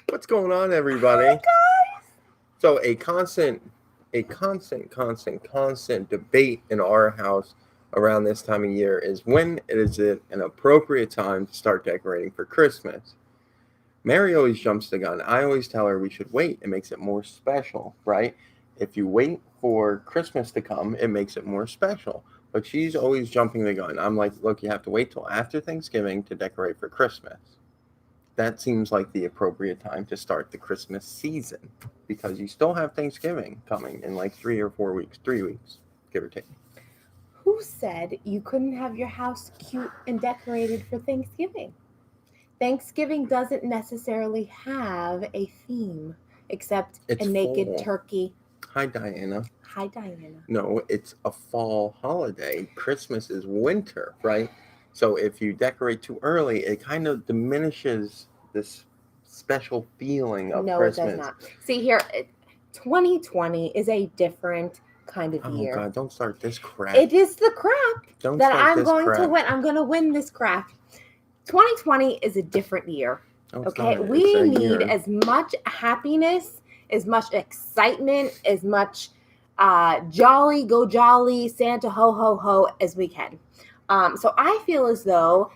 What's going on, Hi everybody? guys. So constant debate in our house around this time of year is when is it an appropriate time to start decorating for Christmas? Mary always jumps the gun. I always tell her we should wait. It makes it more special, right? If you wait for Christmas to come, it makes it more special. But she's always jumping the gun. I'm like, look, you have to wait till after Thanksgiving to decorate for Christmas. That seems like the appropriate time to start the Christmas season because you still have Thanksgiving coming in like 3 or 4 weeks, 3 weeks, give or take. Who said you couldn't have your house cute and decorated for Thanksgiving? Thanksgiving doesn't necessarily have a theme except a It's naked fall. turkey. Hi, Diana. Hi, Diana. No, it's a fall holiday. Christmas is winter, right? So if you decorate too early, it kind of diminishes this special feeling of No, it does Christmas. not. See here, 2020 is a different kind of Oh, year. God, don't start this crap. It is the crap Don't that start I'm this going to crap. win. I'm going to win this crap. 2020 is a different year. No, it's Okay, not. It's we a need year. as much happiness, as much excitement, as much jolly, go jolly, Santa ho ho ho as we can. So I feel as though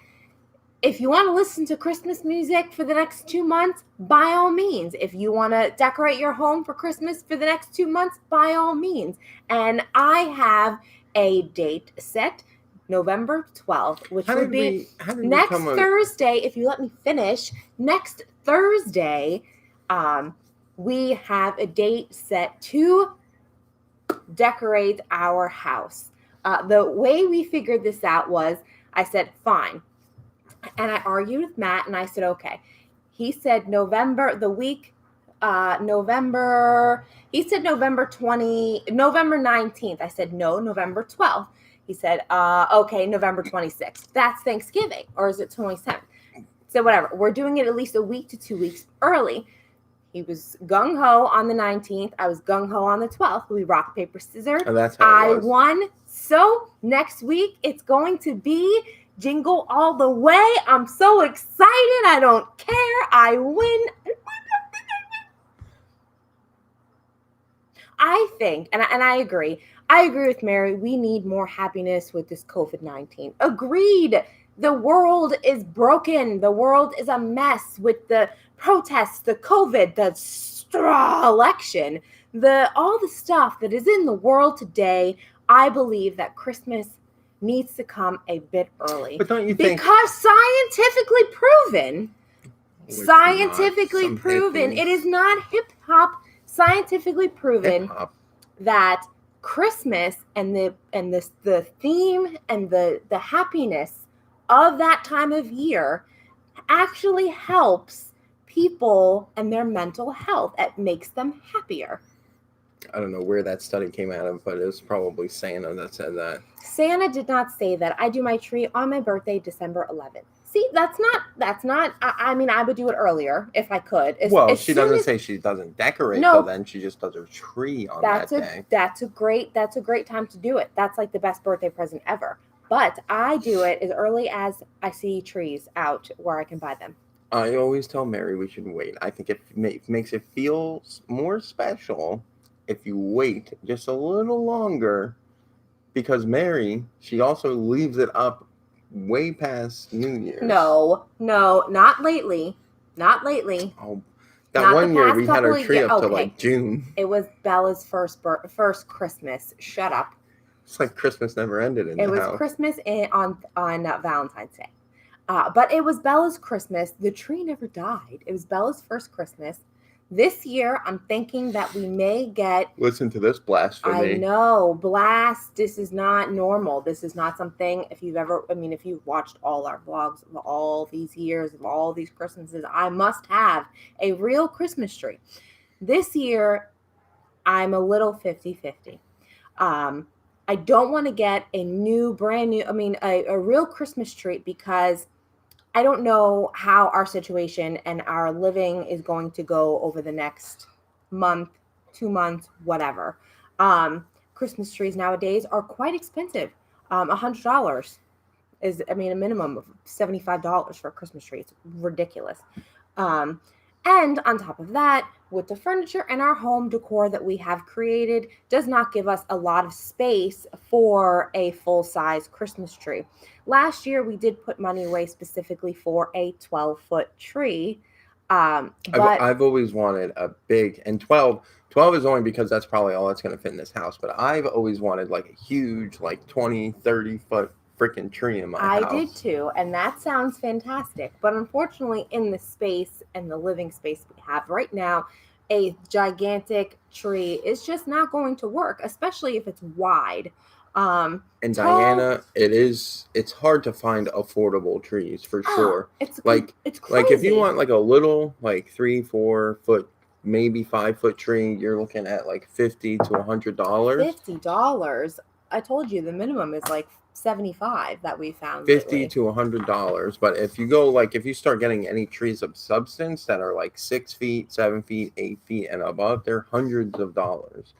if you want to listen to Christmas music for the next 2 months, by all means. If you want to decorate your home for Christmas for the next 2 months, by all means. And I have a date set, November 12th, which How would did be we next come a Thursday. If you let me finish, next Thursday, we have a date set to decorate our house. The way we figured this out was I said, fine. And I argued with Matt and I said, okay. He said November, the week, November, he said November 19th. I said, no, November 12th. He said, okay, November 26th. That's Thanksgiving. Or is it 27th? So whatever. We're doing it at least a week to 2 weeks early. He was gung ho on the 19th. I was gung ho on the 12th. We rock, paper, scissors. Oh, that's how it I was. won. So next week it's going to be Jingle All the Way. I'm so excited. I don't care. I win. I think, and I agree. I agree with Mary. We need more happiness with this COVID-19. Agreed. The world is broken. The world is a mess with the protests, the COVID, the straw election, the all the stuff that is in the world today. I believe that Christmas needs to come a bit early. But don't you think because scientifically proven, it's scientifically not some proven, hippies. it is not hip hop, scientifically proven Hip-hop. that Christmas and the theme and the happiness of that time of year actually helps people and their mental health. It makes them happier. I don't know where that study came out of, but it was probably Santa that said that. Santa did not say that. I do my tree on my birthday, December 11th. See, that's not, I mean, I would do it earlier if I could. Well, she doesn't say she doesn't decorate till then. She just does her tree on that day. That's a great time to do it. That's like the best birthday present ever. But I do it as early as I see trees out where I can buy them. I always tell Mary we should wait. I think it makes it feel more special if you wait just a little longer, because Mary, she also leaves it up way past New Year's. No, not lately. Not lately. Oh, that Not one year we had our tree up till okay. like June. It was Bella's first Christmas. Shut up. It's like Christmas never ended in the house. It was Christmas on Valentine's Day. But it was Bella's Christmas. The tree never died. It was Bella's first Christmas. This year, I'm thinking that we may get... Listen to this blasphemy. I know. Blast. This is not normal. This is not something, if you've watched all our vlogs of all these years, of all these Christmases, I must have a real Christmas tree. This year, I'm a little 50-50. I don't want to get a real Christmas tree because I don't know how our situation and our living is going to go over the next month, 2 months, whatever. Christmas trees nowadays are quite expensive. $100 is, a minimum of $75 for a Christmas tree. It's ridiculous. Um, and on top of that, with the furniture and our home decor that we have created, does not give us a lot of space for a full size Christmas tree. Last year, we did put money away specifically for a 12-foot tree. But I've always wanted a big, and 12 is only because that's probably all that's going to fit in this house, but I've always wanted like a huge, like 20, 30 foot freaking tree in my I did house. too, and that sounds fantastic. But unfortunately, in the space and the living space we have right now, a gigantic tree is just not going to work, especially if it's wide. And Tall, Diana, it's hard to find affordable trees for oh, sure. Like it's like if you crazy. want like a little like 3, 4 foot, maybe 5 foot tree, you're looking at like $50 to $100. $50. I told you the minimum is like 75 that we found 50 lately. to $100. But if you go like if you start getting any trees of substance that are like 6 feet, 7 feet, 8 feet and above, they're hundreds of dollars.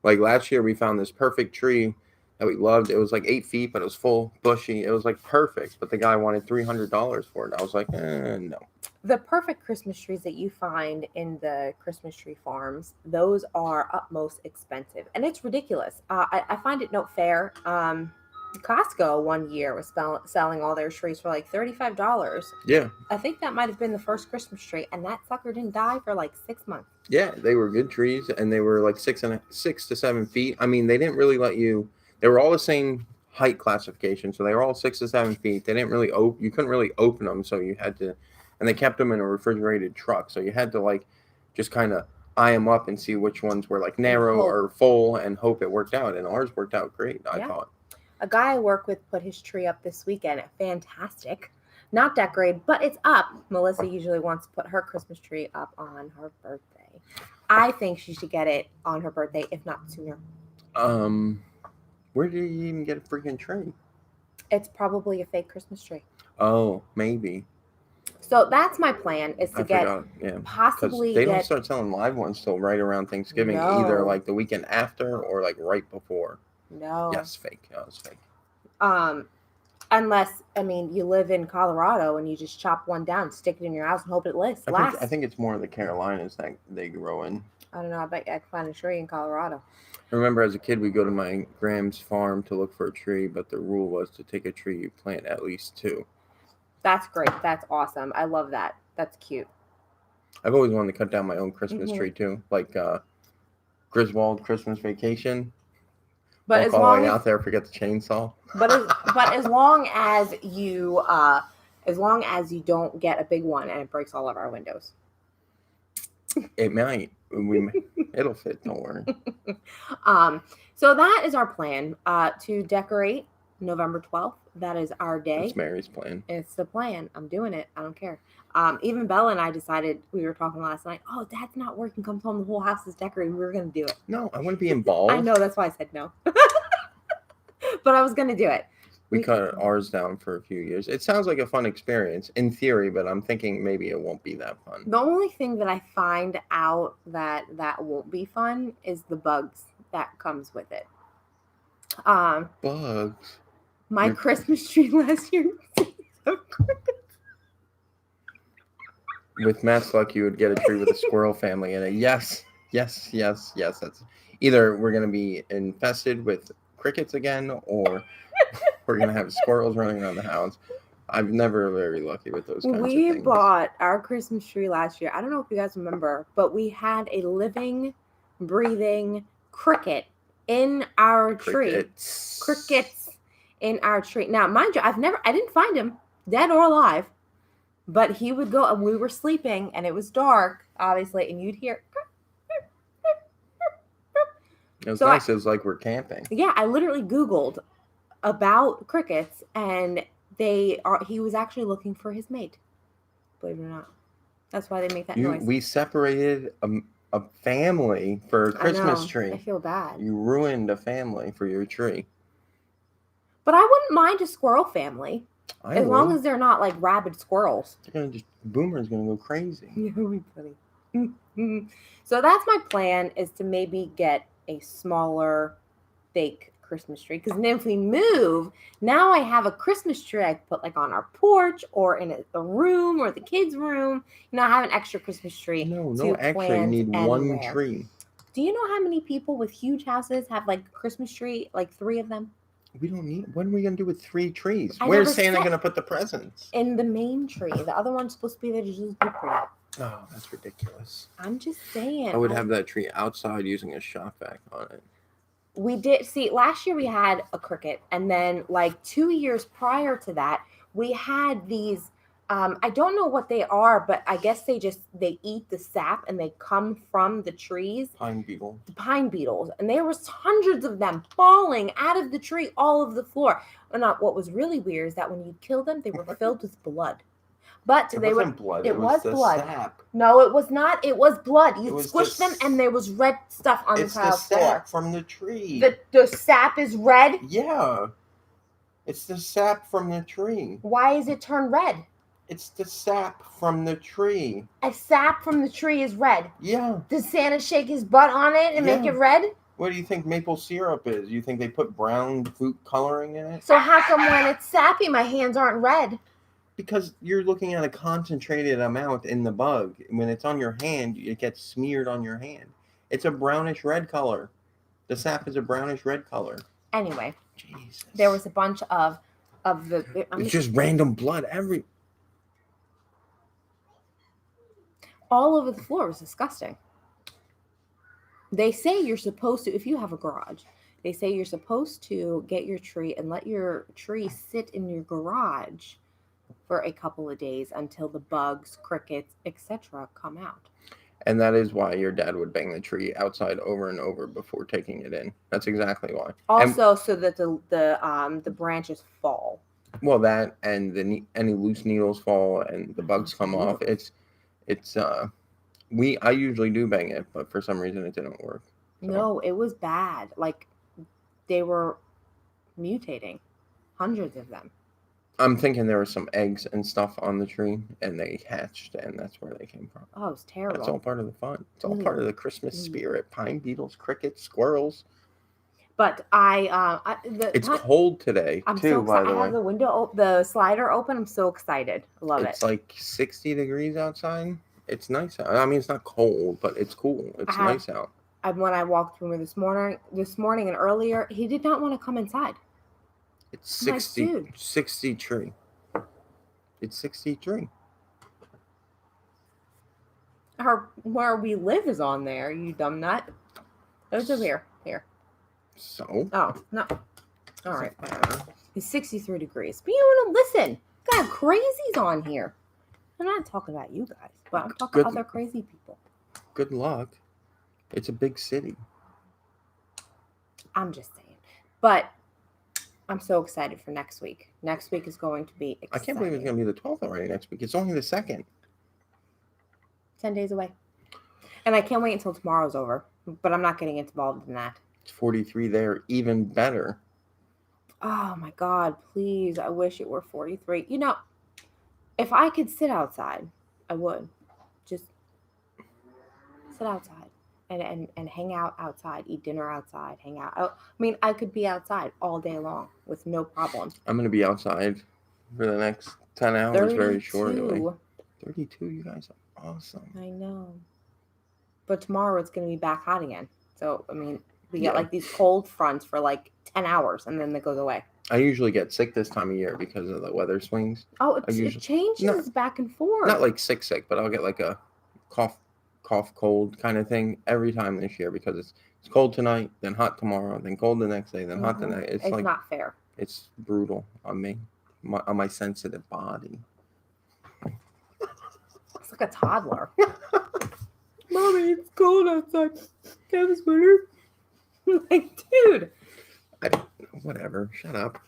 Like last year, we found this perfect tree that we loved. It was like 8 feet, but it was full, bushy. It was like perfect. But the guy wanted $300 for it. I was like, no. The perfect Christmas trees that you find in the Christmas tree farms, those are utmost expensive, and it's ridiculous. I find it no fair. Costco one year was selling all their trees for like $35. Yeah, I think that might have been the first Christmas tree, and that sucker didn't die for like 6 months. yeah, they were good trees, and they were like 6 to 7 feet. I mean, they didn't really let you. They were all the same height classification, so they were all 6 to 7 feet. They didn't really open. You couldn't really open them, so you had to, and they kept them in a refrigerated truck, so you had to like just kind of eye them up and see which ones were like And narrow hope. or full, and hope it worked out. And ours worked out great, I Yeah. thought. A guy I work with put his tree up this weekend. Fantastic. Not decorated, but it's up. Melissa usually wants to put her Christmas tree up on her birthday. I think she should get it on her birthday, if not sooner. Um, where did you even get a freaking tree? It's probably a fake Christmas tree. Oh, maybe. So that's my plan is to I get forgot. Yeah, because possibly they don't get start selling live ones till right around Thanksgiving, either no, like the weekend after or like right before. no. Yes, fake. That was fake. Um, unless I mean you live in Colorado and you just chop one down, stick it in your house, and hope it lasts. I Lasts. think it's more of the Carolinas that they grow in. I don't know. I bet I could find a tree in Colorado. I remember as a kid we go to my Graham's farm to look for a tree, but the rule was to take a tree you plant at least two. That's great. That's awesome. I love that. That's cute. I've always wanted to cut down my own Christmas Hmm. tree too, like Griswold Christmas Vacation. But Walk as all the long way as out there, forget the chainsaw. but as long as you don't get a big one and it breaks all of our windows. It might. It'll fit. Don't worry. um, so that is our plan to decorate November 12th. That is our That's day. Mary's plan. It's the plan. I'm doing it. I don't care. Even Bella and I decided, we were talking last night, oh, Dad's not working, comes home, the whole house is decorated. We were going to do it. No, I wouldn't be I involved. know, that's why I said no. But I was going to do it. We cut ours down for a few years. It sounds like a fun experience in theory, but I'm thinking maybe it won't be that fun. The only thing that I find out that won't be fun is the bugs that comes with it. Bugs. My You're- Christmas tree last year. With Matt's luck, you would get a tree with a squirrel family in it. Yes, yes, yes, yes. That's either we're gonna be infested with crickets again, or we're gonna have squirrels running around the house. I'm never very lucky with those kinds of We things. bought our Christmas tree last year. I don't know if you guys remember, but we had a living, breathing cricket in our tree. Crickets in our tree. Now, mind you, I didn't find him dead or alive, but he would go, and we were sleeping, and it was dark, obviously, and you'd hear. It was So nice. It was like we're camping. Yeah, I literally Googled about crickets, and he was actually looking for his mate. Believe it or not. That's why they make that noise. We separated a family for a Christmas tree. I feel bad. You ruined a family for your tree. But I wouldn't mind a squirrel family. As long as they're not like rabid squirrels. Boomer's gonna go crazy. Yeah, we funny. So that's my plan, is to maybe get a smaller fake Christmas tree. Because then if we move, now I have a Christmas tree I can put like on our porch or in a room or the kids' room. I have an extra Christmas tree No, to actually, you plant need anywhere. one tree. Do you know how many people with huge houses have like a Christmas tree, like 3 of them? We don't need. What are we gonna do with 3 trees? I Where's never Santa said- gonna put the presents? In the main tree. The other one's supposed to be there to just be pretty. Oh, that's ridiculous. I'm just saying. I would have that tree outside using a shop vac on it. We did see last year we had a cricket, and then like 2 years prior to that, we had these. I don't know what they are, but I guess they eat the sap and they come from the trees. Pine beetle. The pine beetles, and there was hundreds of them falling out of the tree all over the floor. And what was really weird is that when you kill them, they were filled with blood. But It they wasn't were. blood. It was the blood. Sap. No, it was not. It was blood. You was squished the them, and there was red stuff on the It's the tile floor. sap from the tree. The sap is red. Yeah. It's the sap from the tree. Why is it turned red? It's the sap from the tree. A sap from the tree is red. Yeah. Does Santa shake his butt on it and make Yeah. it red? What do you think maple syrup is? You think they put brown food coloring in it? So how come when it's sappy, my hands aren't red? Because you're looking at a concentrated amount in the bug. When it's on your hand, it gets smeared on your hand. It's a brownish red color. The sap is a brownish red color. Anyway, Jesus. there was a bunch of the. It's just random blood all over the floor. It was disgusting. They say you're supposed to, if you have a garage, they say you're supposed to get your tree and let your tree sit in your garage for a couple of days until the bugs, crickets, etc. come out. And that is why your dad would bang the tree outside over and over before taking it in. That's exactly why. Also, so that the branches fall. Well, that and any loose needles fall and the bugs come off. I usually do bang it, but for some reason it didn't work. So. No, it was bad. Like they were mutating, hundreds of them. I'm thinking there were some eggs and stuff on the tree, and they hatched, and that's where they came from. Oh, it's terrible. That's all part of the fun. It's all part of the Christmas spirit. Pine beetles, crickets, squirrels. But it's cold today too. By the way, I have the slider open. I'm so excited. I love it. It's like 60 degrees outside. It's nice out. I mean, it's not cold, but it's cool. It's nice out. When I walked through this morning and earlier, he did not want to come inside. It's 60 tree. It's 60 tree. Where we live is on there, you dumb nut. It's over here. So? Oh, no. All right. It's 63 degrees. But you want to listen. Got crazies on here. I'm not talking about you guys, but I'm talking other crazy people. Good luck. It's a big city. I'm just saying. But I'm so excited for next week. Next week is going to be exciting. I can't believe it's going to be the 12th already next week. It's only the 2nd. 10 days away. And I can't wait until tomorrow's over. But I'm not getting involved in that. It's 43 there. Even better. Oh, my God. Please. I wish it were 43. If I could sit outside, I would. Just sit outside. And hang out outside, eat dinner outside, hang out. I mean, I could be outside all day long with no problem. I'm going to be outside for the next 10 hours 32. Very shortly. 32, you guys are awesome. I know. But tomorrow it's going to be back hot again. So, I mean, we get like these cold fronts for like 10 hours and then it goes away. I usually get sick this time of year because of the weather swings. Oh, it changes back and forth. Not like sick, but I'll get like a cough, cold kind of thing every time this year because it's cold tonight, then hot tomorrow, then cold the next day, then hot the next. It's like, not fair. It's brutal on me, on my sensitive body. It's like a toddler. Mommy, it's cold outside. Can I have a sweater? Like, dude. Whatever. Shut up.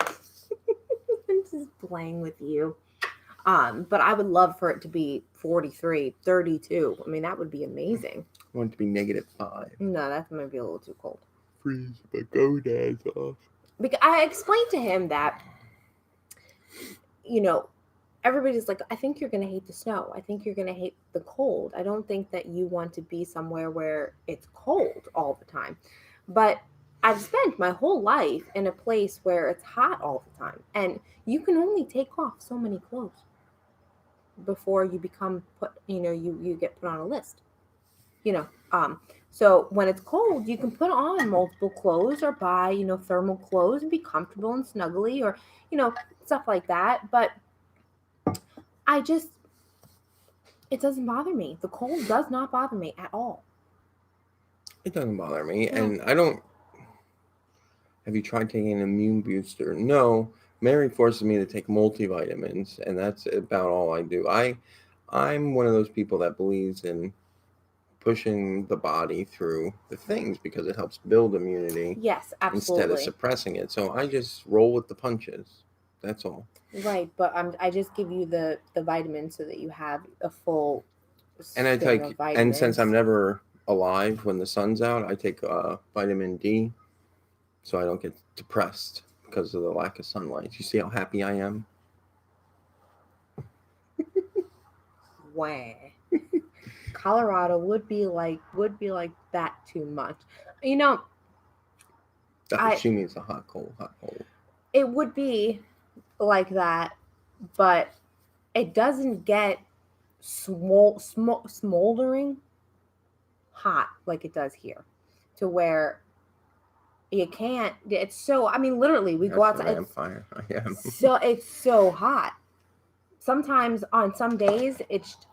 I'm just playing with you. But I would love for it to be 43, 32. I mean, that would be amazing. I want it to be -5. No, that's going to be a little too cold. Freeze my gonads off. Because I explained to him that, everybody's like, I think you're going to hate the snow. I think you're going to hate the cold. I don't think that you want to be somewhere where it's cold all the time. But I've spent my whole life in a place where it's hot all the time, and you can only take off so many clothes before you become put. You get put on a list. You know, so when it's cold, you can put on multiple clothes or buy thermal clothes and be comfortable and snuggly, or you know stuff like that. But I just it doesn't bother me. The cold does not bother me at all. It doesn't bother me, No. and I don't. Have you tried taking an immune booster? No. Mary forces me to take multivitamins, and that's about all I do. I'm one of those people that believes in pushing the body through the things because it helps build immunity Yes, instead of absolutely. suppressing it. So I just roll with the punches. That's all. Right, but I just give you the vitamins so that you have a full And I thing of take, and since I'm vitamins. never alive when the sun's out, I take vitamin D so I don't get depressed because of the lack of sunlight. You see how happy I am? Wah. Colorado would be like that too much. You know, I She means a hot, cold, hot, cold. it would be like that, but it doesn't get smoldering hot like it does here, to where you can't. It's so. I mean, literally, we go That's a outside. vampire. I am. It's so hot. Sometimes on some days,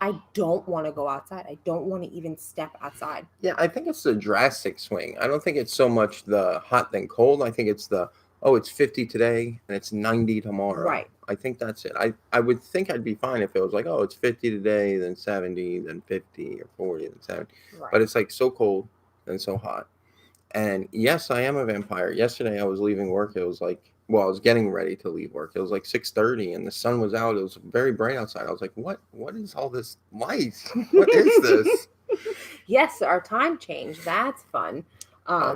I don't want to go outside. I don't want to even step outside. Yeah, I think it's the drastic swing. I don't think it's so much the hot then cold. I think it's the, oh, it's 50 today and it's 90 tomorrow. Right. I think that's it. I would think I'd be fine if it was like, oh, it's 50 today, then 70, then 50 or 40, then 70. But Right. it's like so cold and so hot. And yes, I am a vampire. Yesterday I was leaving work. It was like, well, I was getting ready to leave work. It was like 6:30 and the sun was out. It was very bright outside. I was like, what is all this light? What is this? Yes, our time change. That's fun.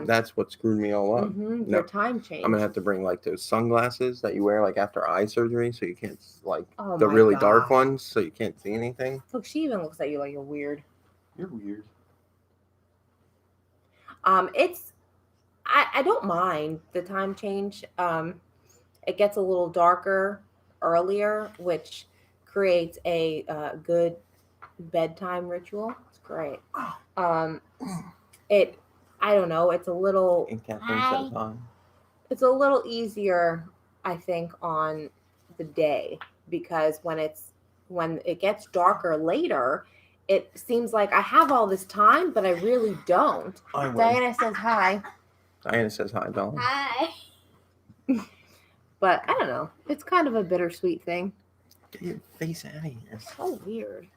That's what screwed me all up. Your No, time I'm gonna change. have to bring like those sunglasses that you wear like after eye surgery, so you can't like Oh the my really dark god. ones, so you can't see anything. Look, she even looks at you like you're weird. You're weird. It's I don't mind the time change. It gets a little darker earlier, which creates a good bedtime ritual. It's great. Um, it I don't know. And Catherine says hi. It's a little easier, I think, on the day, because when it gets darker later, it seems like I have all this time, but I really don't. I win. Diana says hi. Diana says hi, Bella. Hi. But I don't know. It's kind of a bittersweet thing. Get your face out of here. So weird.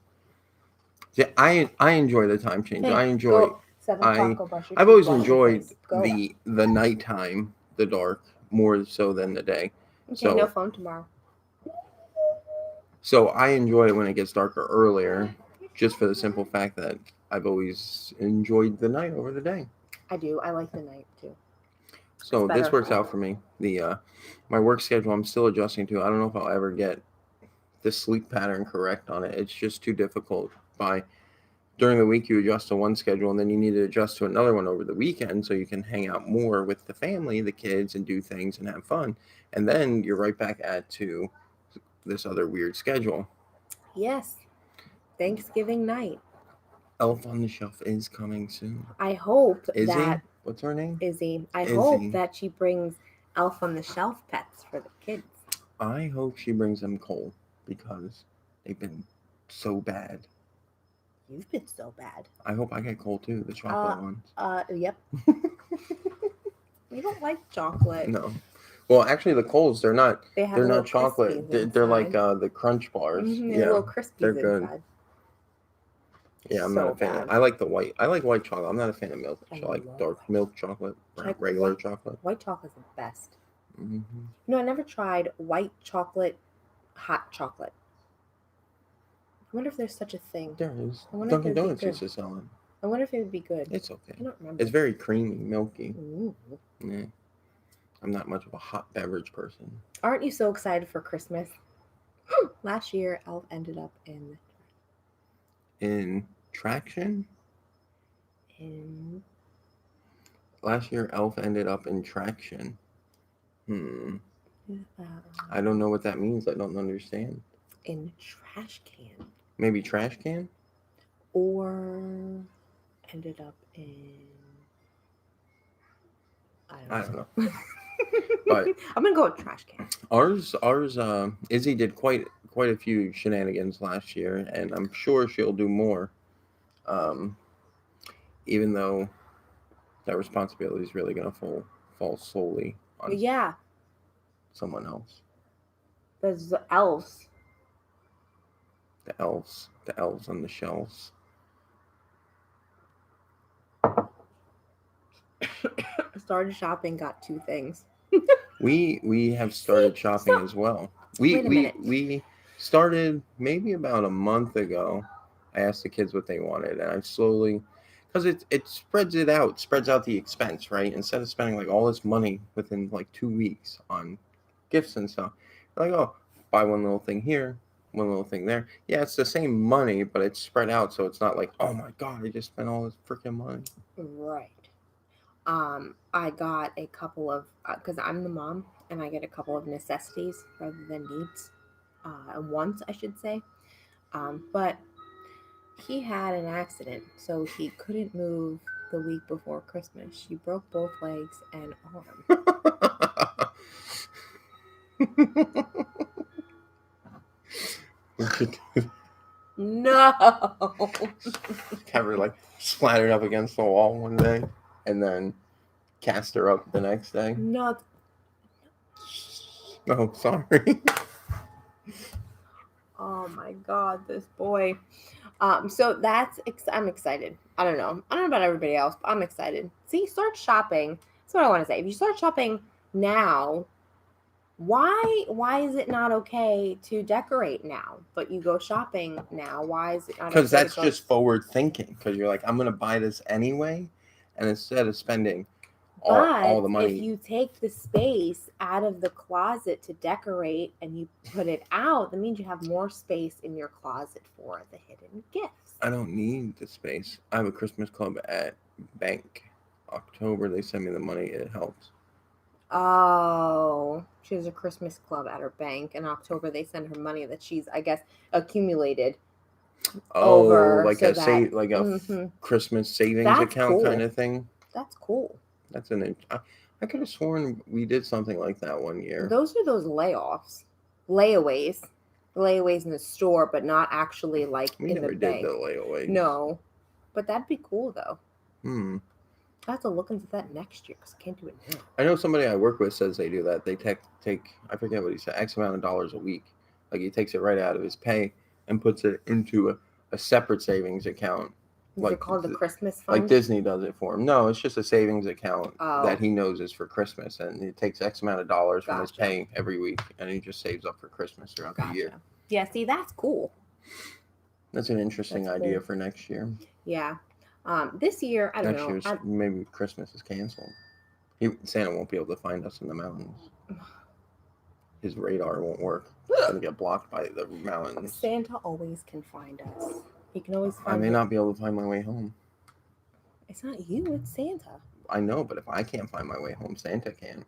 Yeah, I enjoy the time change. I enjoy. Go 7 o'clock. Go brush your I've teeth, always wash your enjoyed face. Go. the nighttime, the dark, more so than the day. Okay, no So phone tomorrow. so I enjoy it when it gets darker earlier, just for the simple fact that I've always enjoyed the night over the day. I do. I like the night too. So It's this better. works out for me. The my work schedule I'm still adjusting to. I don't know if I'll ever get the sleep pattern correct on it. It's just too difficult. By during the week you adjust to one schedule and then you need to adjust to another one over the weekend so you can hang out more with the family, the kids, and do things and have fun. And then you're right back at to this other weird schedule. Yes. Thanksgiving night. Elf on the Shelf is coming soon. I hope Izzy? that What's her name? Izzy. I Izzy. hope that she brings Elf on the Shelf pets for the kids. I hope she brings them coal because they've been so bad. You've been so bad. I hope I get coal too, the chocolate ones. Yep. You don't like chocolate. No. Well, actually, the coals they're not Little chocolate. Crispies They're like inside. the crunch bars. Yeah, Little crispies they're good. inside. Yeah, I'm So not a fan. bad. I like the white. I like white chocolate. I'm not a fan of milk. I I like love dark white milk chocolate, Like regular white- chocolate. White chocolate's the best. Hmm. No, I never tried white chocolate, hot chocolate. I wonder if there's such a thing. There is. I wonder if Dunkin' it'd be Donuts good. used to sell it. I wonder if it would be good. It's okay. I don't remember. It's very creamy, milky. Ooh. Yeah. I'm not much of a hot beverage person. Aren't you so excited for Christmas? Last year, Elf ended up In traction? in Last year, Elf ended up in traction. Hmm. Uh, I don't know what that means. I don't understand. in trash can. Maybe trash can? Or ended up in. I I don't don't know. know. But I'm gonna go with trash can. ours, Izzy did quite a few shenanigans last year, and I'm sure she'll do more. Um, even though that responsibility is really gonna fall solely on Yeah, someone else. there's elves. The elves on the shelves. Started shopping, got 2 things. We have See, started shopping so as well. We wait a we minute. we started maybe about a month ago. I asked the kids what they wanted, and I slowly, because it spreads out the expense, right? Instead of spending like all this money within like 2 weeks on gifts and stuff, like, oh, buy one little thing here, one little thing there. Yeah, it's the same money, but it's spread out, so it's not like, oh my god, I just spent all this freaking money. Right. I got a couple of because I'm the mom, and I get a couple of necessities rather than needs. Wants, I should say. But he had an accident, so he couldn't move the week before Christmas. She broke both legs and arm. We could No. have her like splattered up against the wall one day, and then cast her up the next day. Not. Oh, sorry. Oh my God, this boy. So I'm excited. I don't know about everybody else, but I'm excited. See, start shopping. That's what I want to say. If you start shopping now, why is it not okay to decorate now? But you go shopping now. Why is it not Because okay to that's go? just forward thinking. Because you're like, I'm gonna buy this anyway, and instead of spending all But the if money, you take the space out of the closet to decorate and you put it out, that means you have more space in your closet for the hidden gifts. I don't need the space. I have a Christmas club at bank. October, they send me the money. It helps. Oh, she has a Christmas club at her bank. In October, they send her money that she's, I guess, accumulated Oh, over so that. like a Hmm. Christmas savings That's account kind cool. of thing. That's cool. That's I could have sworn we did something like that one year. Those are those layoffs, layaways, layaways in the store, but not actually like We in the never did the bank. layaways. No, but that'd be cool though. Hmm. I have to look into that next year because I can't do it now. I know somebody I work with says they do that. They take I forget what he said, X amount of dollars a week. Like he takes it right out of his pay and puts it into a separate savings account. Is it Like called the Christmas like fund? Disney does it for him. No, it's just a savings account that Oh, he knows is for Christmas, and he takes X amount of dollars from his gotcha. pay every week, and he just saves up for Christmas throughout the year. Gotcha. Yeah, see, that's cool. That's an interesting That's idea cool. for next year. Yeah. This year, I don't Next know. year's maybe Christmas is canceled. Santa won't be able to find us in the mountains. His radar won't work. It's gonna get blocked by the mountains. Santa always can find us. He can always I find may it. not be able to find my way home. It's not you, it's Santa. I know, but if I can't find my way home, Santa can.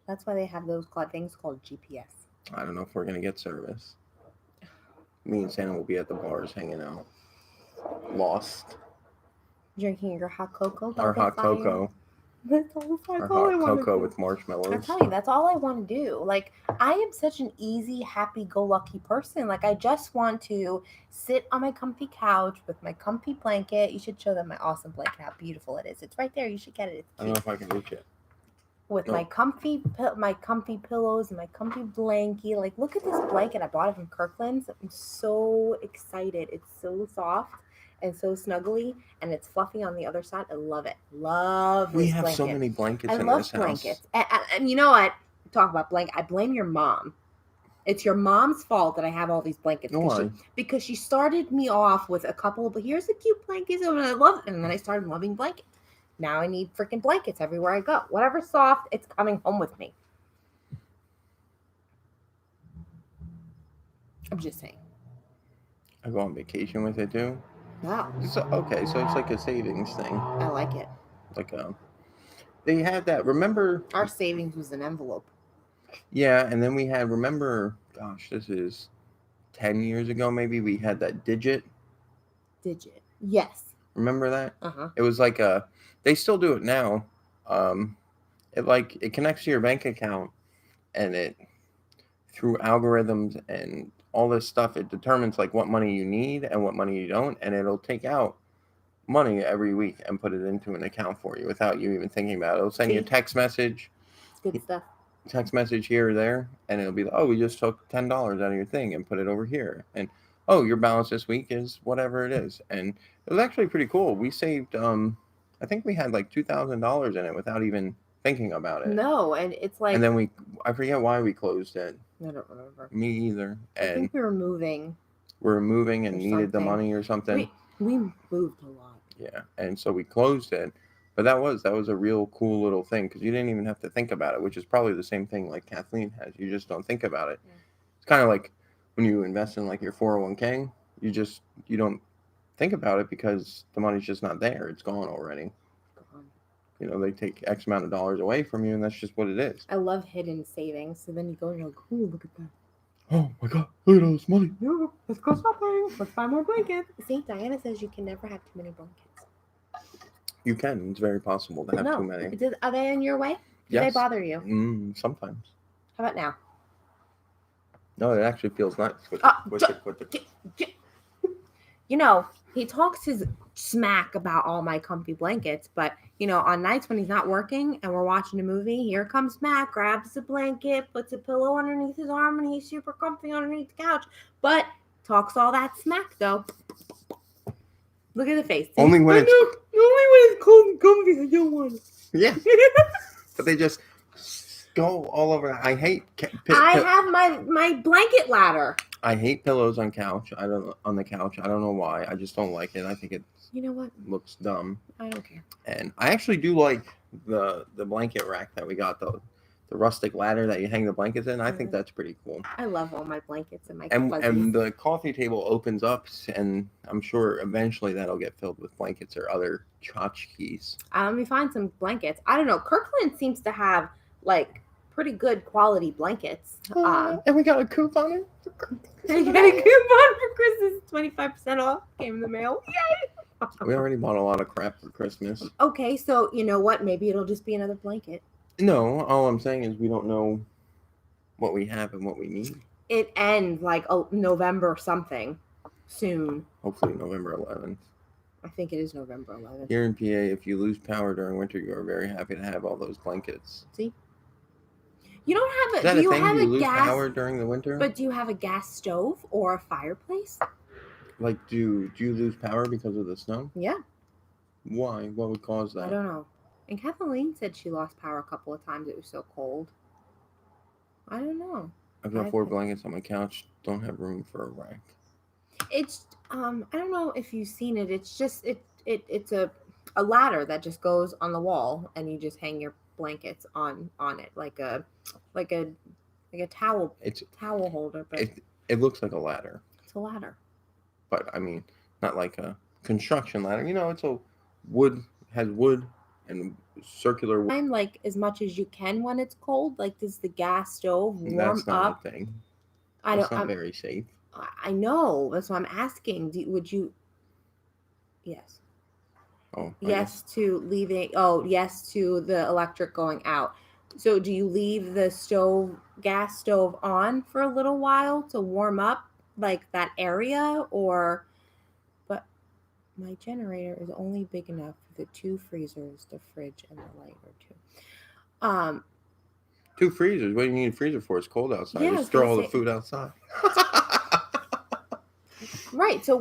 That's why they have those things called GPS. I don't know if we're gonna get service. Me and Santa will be at the bars hanging out. Lost. Drinking your hot cocoa by Our the hot fire. cocoa. That's all I Our want hot to cocoa do. with marshmallows. I tell you, that's all I want to do. Like, I am such an easy, happy-go-lucky person. Like, I just want to sit on my comfy couch with my comfy blanket. You should show them my awesome blanket, how beautiful it is. It's right there. You should get it. It's I don't cute. know if I can reach it. With No. my comfy pillows and my comfy blankie. Like, look at this blanket. I bought it from Kirkland's. I'm so excited. It's so soft and so snuggly, and it's fluffy on the other side. I love it. Love We this have blanket. so many blankets I in love this house. blankets. And you know what? Talk about blanket. I blame your mom. It's your mom's fault that I have all these blankets. Why? Because she started me off with a couple of, but here's a cute blankets, and I love it. And then I started loving blankets. Now I need freaking blankets everywhere I go. Whatever's soft, it's coming home with me. I'm just saying. I go on vacation with it too. Wow. So it's like a savings thing. I like it. Like They had that. Remember? Our savings was an envelope. Yeah, and then we had. Remember? Gosh, this is 10 years ago. Maybe we had that digit. Digit. Yes. Remember that? Uh-huh. It was like a. They still do it now. Um, it connects to your bank account, and it through algorithms and all this stuff, it determines like what money you need and what money you don't, and it'll take out money every week and put it into an account for you without you even thinking about it. It'll send you a See? It's good stuff. text message here or there, and it'll be like, oh, we just took $10 out of your thing and put it over here, and oh, your balance this week is whatever it is, and it was actually pretty cool. We saved, I think we had like $2,000 in it without even thinking about it. No, and it's like, And then I forget why we closed it. I don't remember. Me either. I And think we were moving. and or needed the something. money or something. We moved a lot. Yeah, and so we closed it. But that was a real cool little thing because you didn't even have to think about it, which is probably the same thing like Kathleen has. You just don't think about it. Yeah. It's kind of like when you invest in like your 401k, you don't think about it because the money's just not there. It's gone already. They take X amount of dollars away from you, and that's just what it is. I love hidden savings. So then you go and you're like, oh, look at that. Oh my God, look at all this money. Yeah, let's go shopping. Let's buy more blankets. See, Diana says you can never have too many blankets. You can. It's very possible to have too many. Are they in your way? Do they bother you? Sometimes. How about now? No, it actually feels nice. He talks his smack about all my comfy blankets, but on nights when he's not working and we're watching a movie, here comes Matt, grabs the blanket, puts a pillow underneath his arm, and he's super comfy underneath the couch. But talks all that smack though. Look at the face. Only when it's cold and comfy, I don't want it. Yeah. But they just go all over. I hate. I have my blanket ladder. I hate pillows on the couch. I don't know why. I just don't like it. I think it. You know what? Looks dumb. I don't care. And I actually do like the blanket rack that we got, the rustic ladder that you hang the blankets in. I think that's pretty cool. I love all my blankets and my and the coffee table opens up, and I'm sure eventually that'll get filled with blankets or other tchotchkes. Let me find some blankets. I don't know. Kirkland seems to have like pretty good quality blankets. And we got a coupon. You got a coupon for Christmas, 25% off. Came in the mail. Yay! We already bought a lot of crap for Christmas. Okay, so you know what? Maybe it'll just be another blanket. No, all I'm saying is we don't know what we have and what we need. It ends like November something soon. Hopefully November 11th. I think it is November 11th. Here in PA, if you lose power during winter, you are very happy to have all those blankets. See? You don't have Is that a thing? You lose power during the winter? But do you have a gas stove or a fireplace? Like, do you lose power because of the snow? Yeah. Why? What would cause that? I don't know. And Kathleen said she lost power a couple of times. It was so cold. I don't know. I've got 4 blankets on my couch. Don't have room for a rack. It's I don't know if you've seen it. It's just it's a ladder that just goes on the wall, and you just hang your blankets on it like a towel holder. But it looks like a ladder. It's a ladder. But I mean, not like a construction ladder. It's a has wood and circular. I'm like as much as you can when it's cold. Like, does the gas stove warm up? That's not a thing. That's not very safe. I know. That's why I'm asking. Would you? Yes. Oh. Yes to leaving. Oh, yes to the electric going out. So, do you leave the gas stove on for a little while to warm up like that area, or? But my generator is only big enough for the 2 freezers, the fridge, and the light or 2. 2 freezers. What do you need a freezer for? It's cold outside. Yeah, just throw all the food outside. Right. So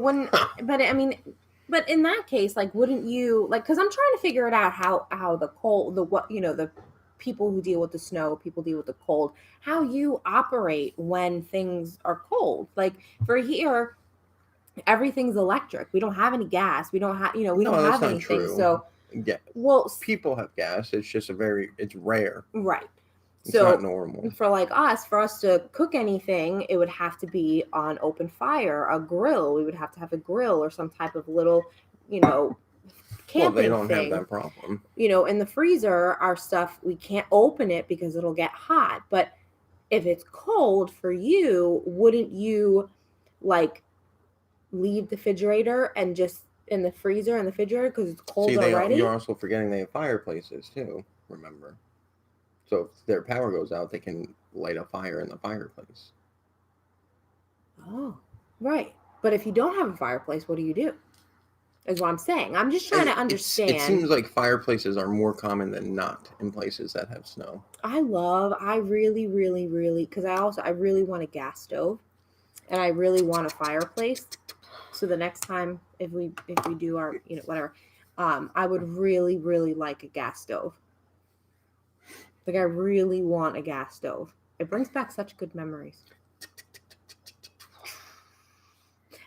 but in that case, like, wouldn't you because I'm trying to figure it out how the cold, the people who deal with the snow, people deal with the cold, how you operate when things are cold. Like for here, everything's electric. We don't have any gas. We don't have, we don't have anything. True. So yeah, people have gas. It's just it's rare. Right. It's not normal. For us to cook anything, it would have to be on open fire, a grill. We would have to have a grill or some type of little, camping they don't thing. have that problem. In the freezer, our stuff, we can't open it because it'll get hot. But if it's cold for you, wouldn't you like leave the refrigerator and just in the freezer and the refrigerator because it's cold already? You're also forgetting they have fireplaces too, remember. So if their power goes out, they can light a fire in the fireplace. Oh, right. But if you don't have a fireplace, what do you do? Is what I'm saying. I'm just trying to understand. It seems like fireplaces are more common than not in places that have snow. I really, really, really, because I really want a gas stove, and I really want a fireplace. So the next time, if we do our, whatever, I would really, really like a gas stove. Like, I really want a gas stove. It brings back such good memories.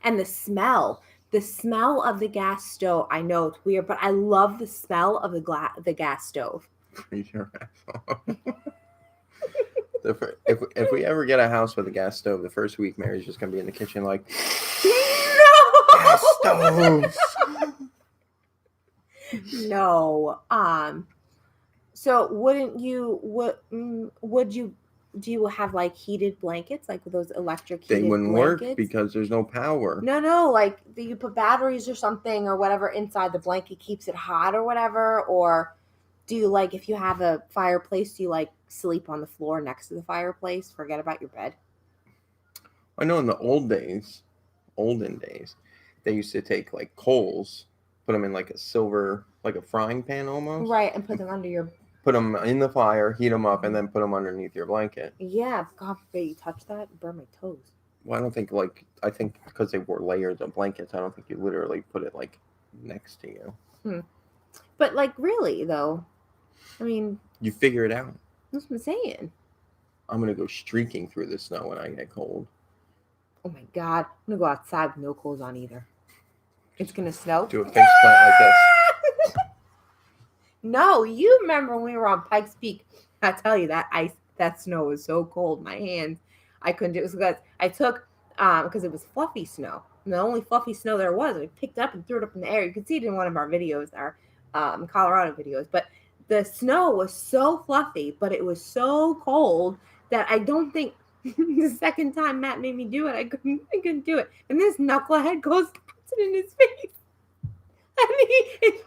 And the smell of the gas stove. I know it's weird, but I love the smell of the gas stove. Your asshole. If we ever get a house with a gas stove, the first week Mary's just gonna be in the kitchen like, no, gas stoves. No. So would you? Do you have like heated blankets, like those electric heated They wouldn't blankets? work because there's no power. No, like do you put batteries or something or whatever inside the blanket keeps it hot or whatever? Or do you like, if you have a fireplace, do you like sleep on the floor next to the fireplace? Forget about your bed? I know in the olden days, they used to take like coals, put them in like a silver, like a frying pan almost. Right, and put them under your... Put them in the fire, heat them up, and then put them underneath your blanket. Yeah, God forbid you touch that and burn my toes. Well, I think because they wore layers of blankets, I don't think you literally put it like next to you. But like really though, I mean, you figure it out. That's what I'm saying. I'm gonna go streaking through the snow when I get cold. Oh my God, I'm gonna go outside with no clothes on either. It's gonna snow. Do a face plant like this. No, you remember when we were on Pikes Peak? I tell you that snow was so cold. My hands, I couldn't do it because I took because it was fluffy snow. And the only fluffy snow there was, I picked up and threw it up in the air. You can see it in one of our videos, our Colorado videos. But the snow was so fluffy, but it was so cold that I don't think the second time Matt made me do it, I couldn't do it. And this knucklehead puts it in his face. And it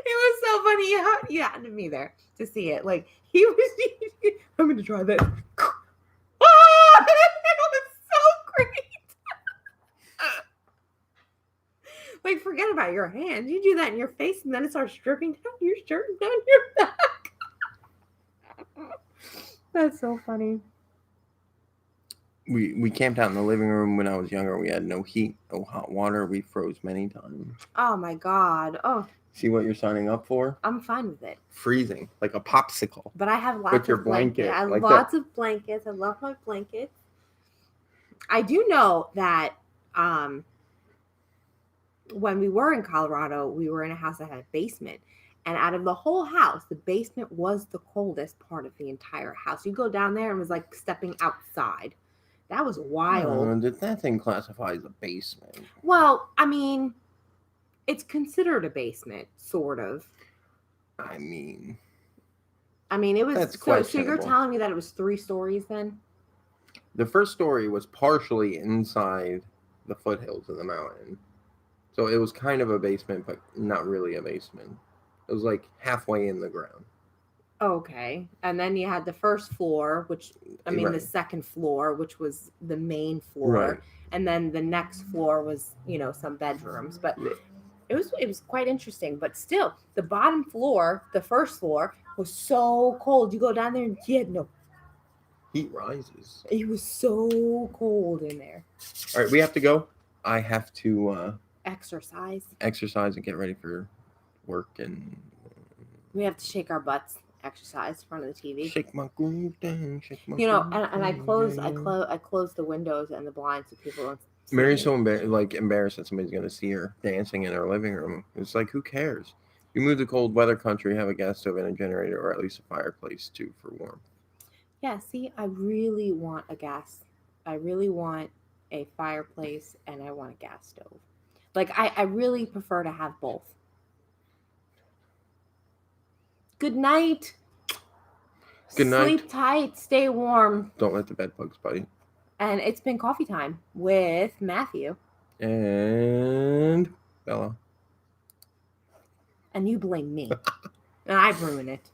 was so funny. You had to be there to see it. Like he was, I'm gonna try this. It was so great. Like, forget about your hands. You do that in your face, and then it starts dripping down your shirt and down your back. That's so funny. We camped out in the living room when I was younger. We had no heat, no hot water. We froze many times. Oh my God. Oh. See what you're signing up for? I'm fine with it. Freezing, like a popsicle. But I have lots of blankets. I have like lots of blankets. I love my blankets. I do know that when we were in Colorado, we were in a house that had a basement. And out of the whole house, the basement was the coldest part of the entire house. You go down there and it was like stepping outside. That was wild. That thing classifies as a basement. Well, I mean, it's considered a basement, sort of. I mean, it was... So you're telling me that it was 3 stories then? The first story was partially inside the foothills of the mountain. So it was kind of a basement, but not really a basement. It was like halfway in the ground. Okay. And then you had the first floor, which, right. The second floor, which was the main floor. Right. And then the next floor was, some bedrooms. But right. it was quite interesting. But still, the bottom floor, the first floor, was so cold. You go down there and you had no... Heat rises. It was so cold in there. All right, we have to go. I have to... Exercise and get ready for work, and... We have to shake our butts. Exercise in front of the TV. Shake my groove down, shake my and I close the windows and the blinds so people don't see. Mary's so embarrassed that somebody's gonna see her dancing in her living room. It's like, who cares? You move to cold weather country, have a gas stove and a generator, or at least a fireplace too for warmth. Yeah, see, I really want a gas. I really want a fireplace, and I want a gas stove. Like, I really prefer to have both. Good night. Good night. Sleep tight. Stay warm. Don't let the bed bugs bite. And it's been coffee time with Matthew. And Bella. And you blame me. And I ruin it.